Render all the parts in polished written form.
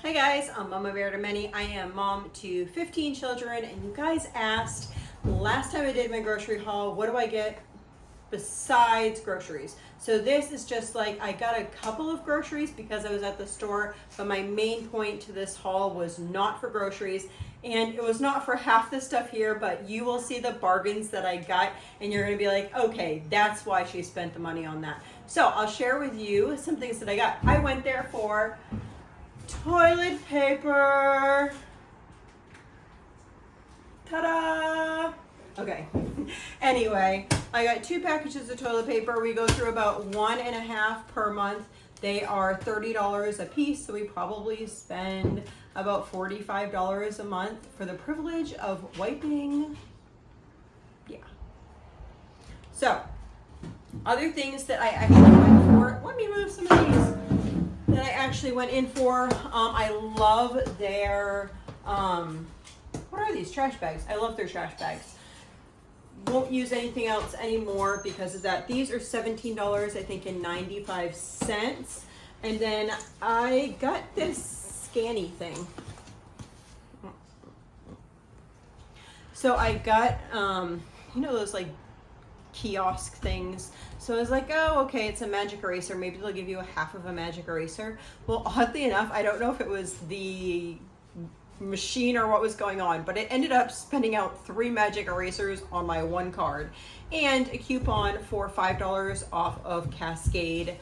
Hi guys, I'm Mama Bear to Many. I am mom to 15 children, and you guys asked last time I did my grocery haul, what do I get besides groceries? So this is just like, I got a couple of groceries because I was at the store, but my main point to this haul was not for groceries, and it was not for half the stuff here, but you will see the bargains that I got, and you're gonna be like, okay, that's why she spent the money on that. So I'll share with you some things that I got. I went there for toilet paper. Ta-da! Okay. Anyway, I got 2 packages of toilet paper. We go through about 1.5 per month. They are $30 a piece, so we probably spend about $45 a month for the privilege of wiping. Yeah. So, other things that I actually went for. Let me move some of these. That I actually went in for. I love their, what are these? Trash bags. I love their trash bags. Won't use anything else anymore because of that. These are $17, I think, and 95 cents. And then I got this scanny thing. So I got, you know those like kiosk things. So I was like, oh, okay, it's a magic eraser. Maybe they'll give you a half of a magic eraser. Well, oddly enough, I don't know if it was the machine or what was going on, but it ended up spending out 3 magic erasers on my one card and a coupon for $5 off of Cascade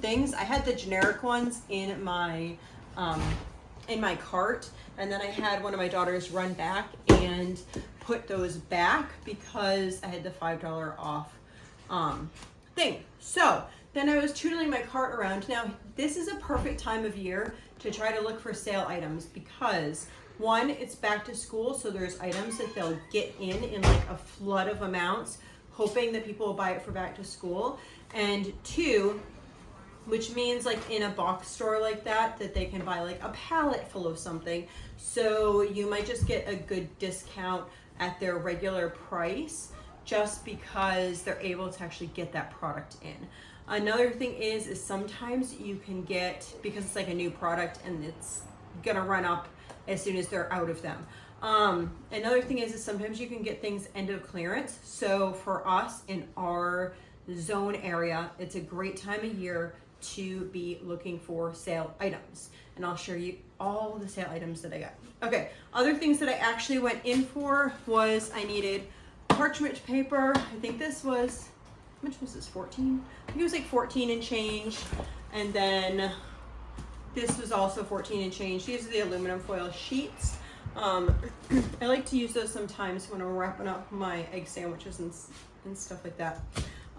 things. I had the generic ones in my cart, and then I had one of my daughters run back and put those back because I had the $5 off thing. So then I was tootling my cart around. Now this is a perfect time of year to try to look for sale items because one, it's back to school, so there's items that they'll get in like a flood of amounts, hoping that people will buy it for back to school. And 2, which means like in a box store like that they can buy like a pallet full of something. So you might just get a good discount at their regular price just because they're able to actually get that product in. Another thing is sometimes you can get, because it's like a new product and it's gonna run up as soon as they're out of them. Another thing is sometimes you can get things end of clearance. So for us in our zone area, it's a great time of year to be looking for sale items. And I'll show you all the sale items that I got. Okay, other things that I actually went in for was I needed parchment paper. I think this was, how much was this, 14? I think it was like 14 and change. And then this was also 14 and change. These are the aluminum foil sheets. I like to use those sometimes when I'm wrapping up my egg sandwiches and stuff like that.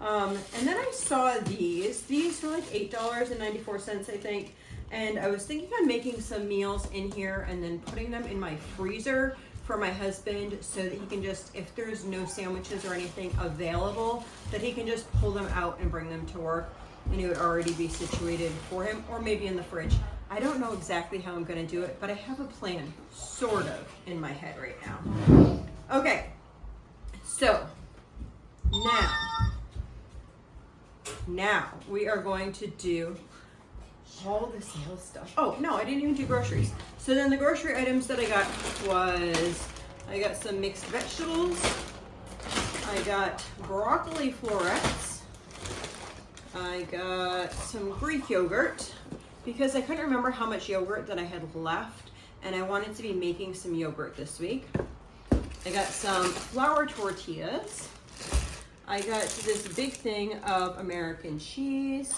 And then I saw these. These were like $8.94, I think. And I was thinking on making some meals in here and then putting them in my freezer for my husband so that he can just, if there's no sandwiches or anything available, that he can just pull them out and bring them to work and it would already be situated for him, or maybe in the fridge. I don't know exactly how I'm gonna do it, but I have a plan sort of in my head right now. Okay, so now we are going to do all the sales stuff. Oh, no, I didn't even do groceries. So then the grocery items that I got was, I got some mixed vegetables. I got broccoli florets. I got some Greek yogurt because I couldn't remember how much yogurt that I had left and I wanted to be making some yogurt this week. I got some flour tortillas. I got this big thing of American cheese.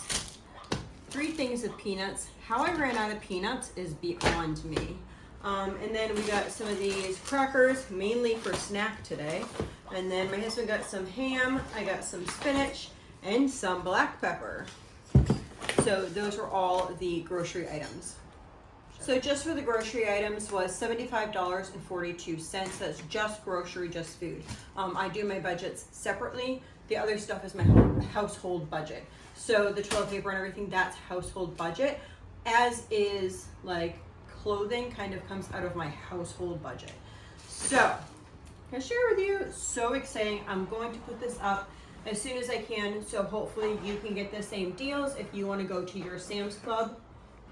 3 things of peanuts. How I ran out of peanuts is beyond me. And then we got some of these crackers, mainly for snack today. And then my husband got some ham, I got some spinach, and some black pepper. So those were all the grocery items. So just for the grocery items was $75.42. That's just grocery, just food. I do my budgets separately. The other stuff is my household budget. So the toilet paper and everything, that's household budget, as is like clothing kind of comes out of my household budget. So I share with you, so exciting. I'm going to put this up as soon as I can. So hopefully you can get the same deals if you want to go to your Sam's Club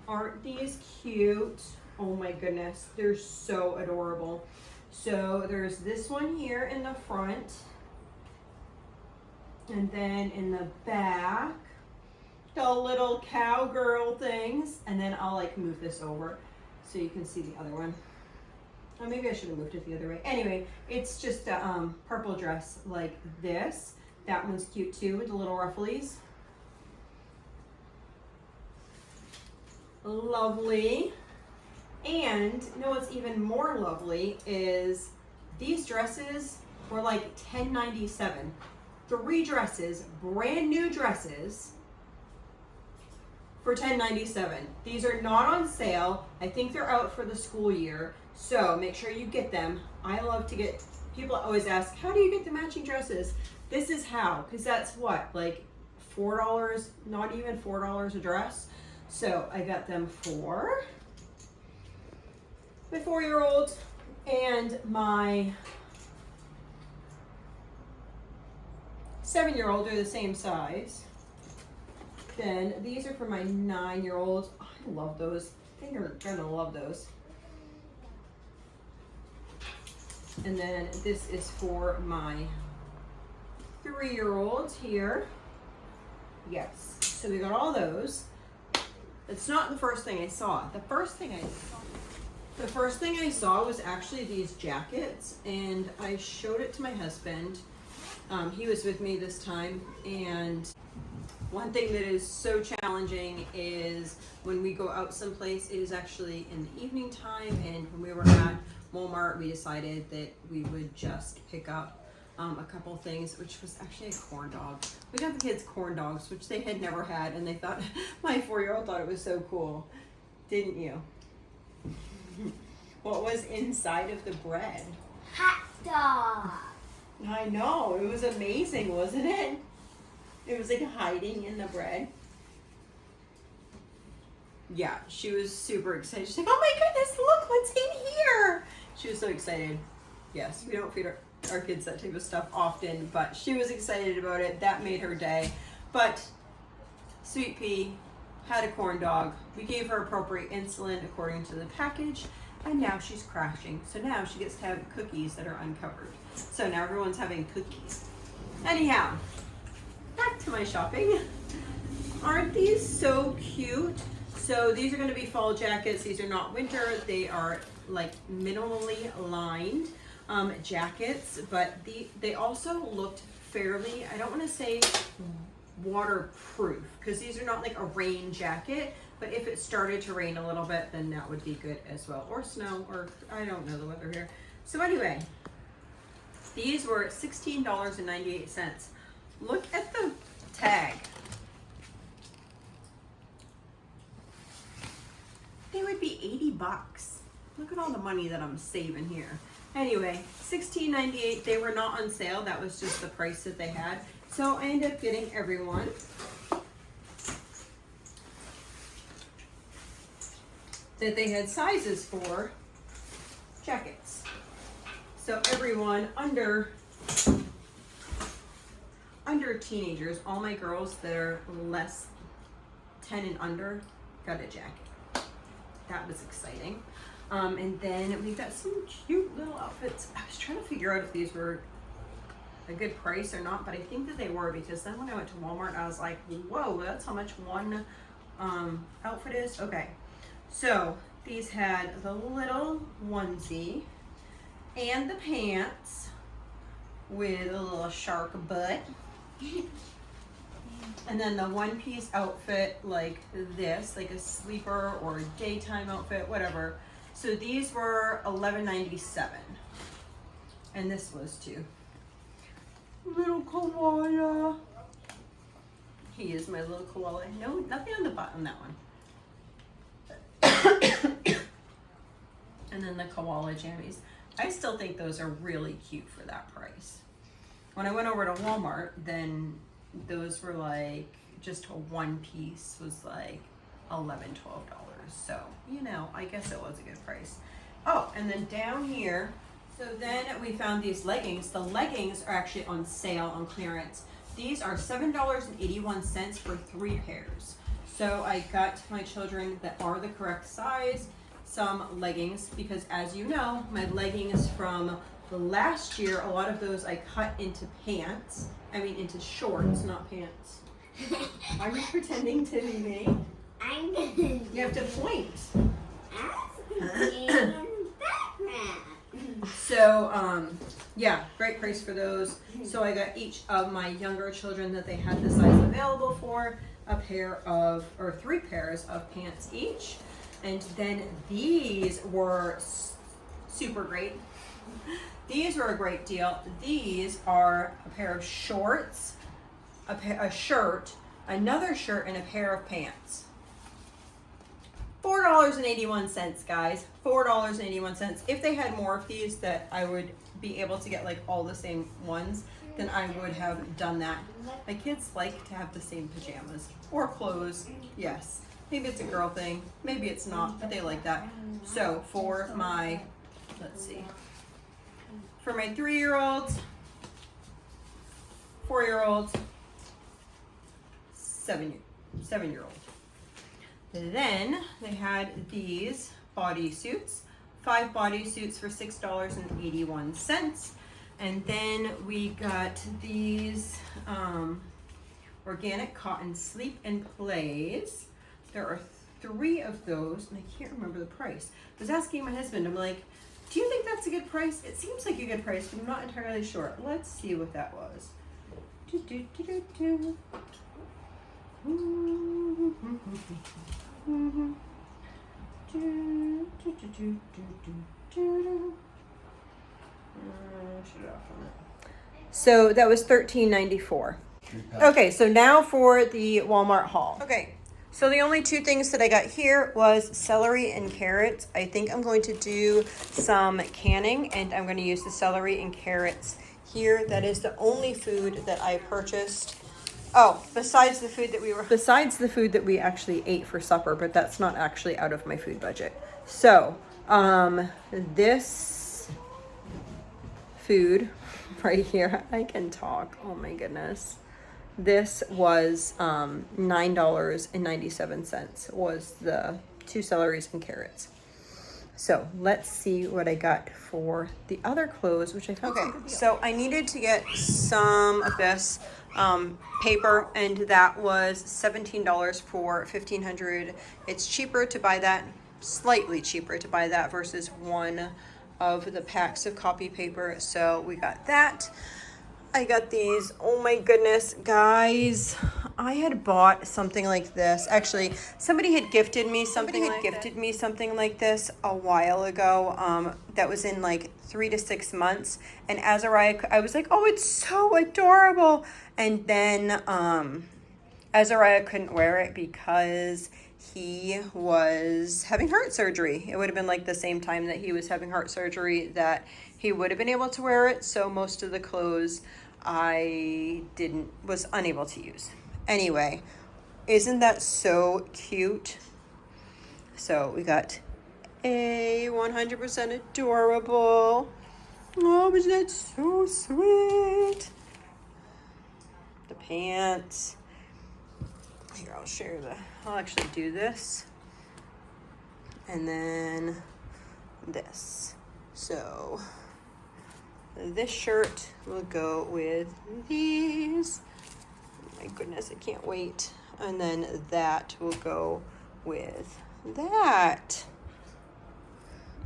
Aren't these cute? Oh my goodness, they're so adorable. So there's this one here in the front, and then in the back, the little cowgirl things, and then I'll like move this over so you can see the other one. Oh, maybe I should have moved it the other way. Anyway, it's just a purple dress like this. That one's cute too with the little rufflies. Lovely. And you know what's even more lovely is these dresses were like $10.97. 3 dresses, brand new dresses for $10.97. These are not on sale. I think they're out for the school year. So make sure you get them. I love to get, people always ask, how do you get the matching dresses? This is how, because that's what, like $4, not even $4 a dress. So I got them for my 4-year-old and my 7-year-old are the same size. Then these are for my 9-year-old. I love those. They're gonna love those. And then this is for my 3-year-old here. Yes, so we got all those. It's not the first thing I saw. The first thing I saw was actually these jackets, and I showed it to my husband. He was with me this time, and one thing that is so challenging is when we go out someplace, it is actually in the evening time, and when we were at Walmart, we decided that we would just pick up a couple things, which was actually a corn dog. We got the kids corn dogs, which they had never had, and they thought, my 4-year-old thought it was so cool. Didn't you? What was inside of the bread? Hot dog. I know, it was amazing, wasn't it? It was like hiding in the bread. Yeah, she was super excited. She's like, oh my goodness, look what's in here. She was so excited. Yes, we don't feed our kids that type of stuff often, but she was excited about it. That made her day. But Sweet Pea had a corn dog. We gave her appropriate insulin according to the package, and now she's crashing. So now she gets to have cookies that are uncovered. So now everyone's having cookies. Anyhow, back to my shopping. Aren't these so cute? So these are going to be fall jackets. These are not winter. They are like minimally lined jackets, but they also looked fairly, I don't want to say waterproof, because these are not like a rain jacket, but if it started to rain a little bit, then that would be good as well, or snow, or I don't know the weather here. So anyway, these were $16.98. Look at the tag. They would be 80 bucks. Look at all the money that I'm saving here. Anyway, $16.98. They were not on sale. That was just the price that they had. So I ended up getting everyone that they had sizes for jackets. So everyone under teenagers, all my girls that are less 10 and under got a jacket. That was exciting. And then we've got some cute little outfits. I was trying to figure out if these were a good price or not, but I think that they were, because then when I went to Walmart, I was like, whoa, that's how much one outfit is. Okay, so these had the little onesie and the pants with a little shark butt. And then the one-piece outfit like this, like a sleeper or a daytime outfit, whatever. So these were $11.97. And this was too. Little koala. He is my little koala. No, nothing on the bottom, that one. And then the koala jammies. I still think those are really cute for that price. When I went over to Walmart, then those were like, just a one piece was like $11, $12. So, you know, I guess it was a good price. Oh, and then down here, so then we found these leggings. The leggings are actually on sale on clearance. These are $7.81 for 3 pairs. So I got my children that are the correct size some leggings because, as you know, my leggings from the last year, a lot of those I cut into pants. I mean into shorts, not pants. Are you pretending to be me? I'm gonna. You have to point. So, yeah, great price for those. So I got each of my younger children that they had the size available for a pair of, or 3 pairs of pants each. And then these were super great. These were a great deal. These are a pair of shorts, a shirt, another shirt, and a pair of pants. $4.81, guys. $4.81. If they had more of these that I would be able to get like all the same ones, then I would have done that. My kids like to have the same pajamas or clothes. Yes. Maybe it's a girl thing. Maybe it's not, but they like that. So for my, let's see, for my 3-year-olds, 4-year-olds, 7-year-old. Then they had these bodysuits, 5 bodysuits for $6.81. And then we got these organic cotton sleep and plays. There are 3 of those, and I can't remember the price. I was asking my husband, I'm like, do you think that's a good price? It seems like a good price, but I'm not entirely sure. Let's see what that was. So that was $13.94. Okay, so now for the Walmart haul. Okay, so the only 2 things that I got here was celery and carrots. I think I'm going to do some canning, and I'm going to use the celery and carrots here. That is the only food that I purchased. Oh, besides the food that we actually ate for supper, but that's not actually out of my food budget. So, this food right here, I can talk. Oh my goodness. This was $9.97 was the 2 celeries and carrots. So let's see what I got for the other clothes, which I found. Okay, so I needed to get some of this paper, and that was $17 for 1,500. It's cheaper to buy that, slightly cheaper to buy that versus one of the packs of copy paper. So we got that. I got these. Oh my goodness, guys. I had bought something like this. Actually, somebody had gifted me something like this a while ago. That was in like 3 to 6 months. And Azariah, I was like, oh, it's so adorable. And then Azariah couldn't wear it because he was having heart surgery. It would have been like the same time that he was having heart surgery that he would have been able to wear it. So most of the clothes I was unable to use. Anyway, isn't that so cute? So we got a 100% adorable. Oh, isn't that so sweet? The pants. Here, I'll actually do this. And then this. So this shirt will go with these. Oh my goodness, I can't wait. And then that will go with that.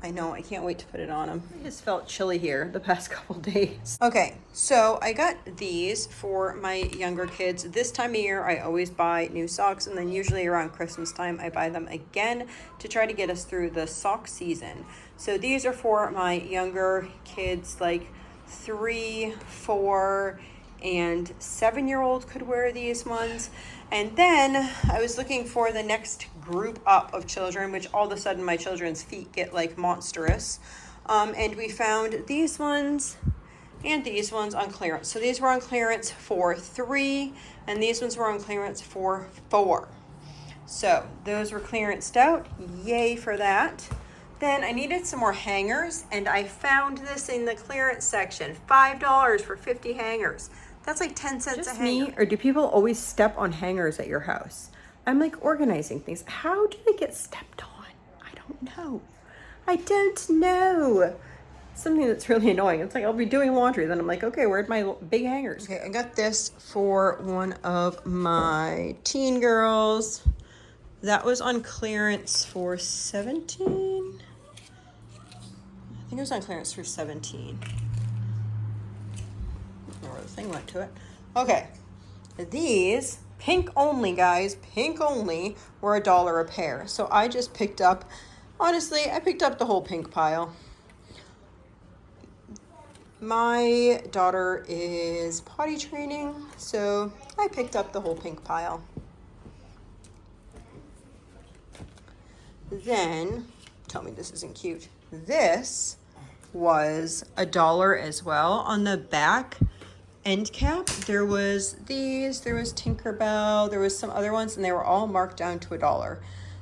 I know, I can't wait to put it on them. I just felt chilly here the past couple days. Okay, so I got these for my younger kids. This time of year, I always buy new socks, and then usually around Christmas time, I buy them again to try to get us through the sock season. So these are for my younger kids, like 3, 4, and 7-year-old could wear these ones. And then I was looking for the next group up of children, which all of a sudden my children's feet get like monstrous. And we found these ones and these ones on clearance. So these were on clearance for 3, and these ones were on clearance for 4. So those were clearanced out. Yay for that. Then I needed some more hangers, and I found this in the clearance section. $5 for 50 hangers. That's like 10 cents a hanger. Me, or do people always step on hangers at your house? I'm like organizing things. How do they get stepped on? I don't know. I don't know. Something that's really annoying. It's like I'll be doing laundry, then I'm like, okay, where'd my big hangers? Okay, I got this for one of my teen girls. That was on clearance for 17. I think it was on clearance for 17. I don't know where the thing went to it. Okay, these pink only, guys, pink only, were $1 a pair. So I just picked up, honestly, I picked up the whole pink pile. My daughter is potty training, so I picked up the whole pink pile. Then, tell me this isn't cute. This was $1 as well. On the back end cap, there was these, there was Tinkerbell, there was some other ones, and they were all marked down to $1.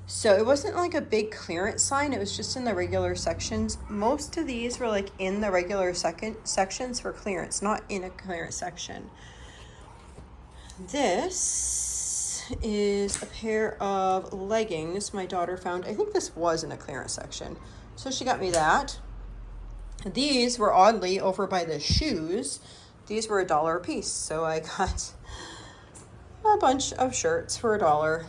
So it wasn't like a big clearance sign, it was just in the regular sections. Most of these were like in the regular sections for clearance, not in a clearance section. This is a pair of leggings my daughter found. I think this was in a clearance section. So she got me that. These were oddly over by the shoes. These were $1 a piece. So I got a bunch of shirts for $1.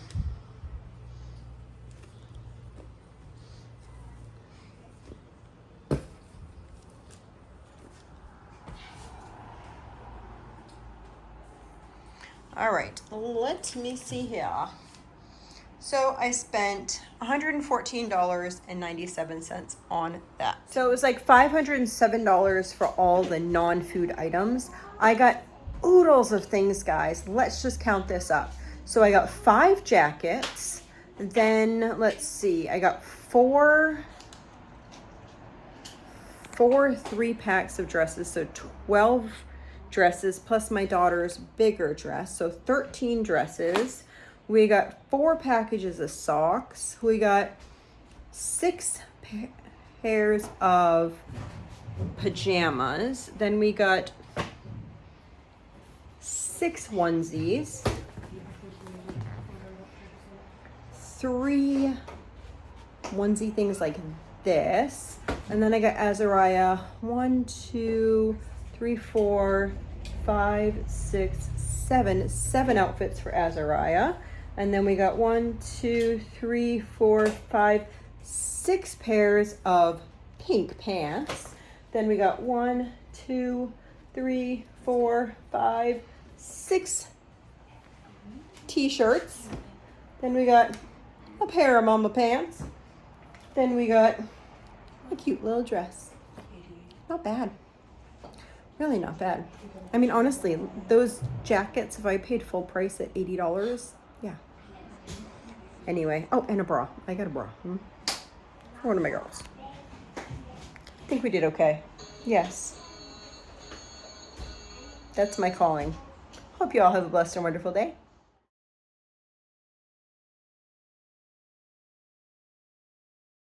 All right, let me see here. So I spent $114.97 on that. So it was like $507 for all the non-food items. I got oodles of things, guys. Let's just count this up. So I got 5 jackets. Then let's see, I got four 3-packs of dresses, so 12 dresses plus my daughter's bigger dress, so 13 dresses. We got 4 packages of socks. We got 6 pairs of pajamas. Then we got 6 onesies, 3 onesie things like this, and then I got Azariah 1, 2, 3, 4, 5, 6, 7 outfits for Azariah. And then we got 1, 2, 3, 4, 5, 6 pairs of pink pants. Then we got 1, 2, 3, 4, 5, 6 t-shirts. Then we got a pair of mama pants. Then we got a cute little dress. Not bad. Really not bad. I mean, honestly, those jackets, if I paid full price at $80, yeah. Anyway, oh, and a bra. I got a bra for one of my girls. I think we did okay. Yes. That's my calling. Hope you all have a blessed and wonderful day.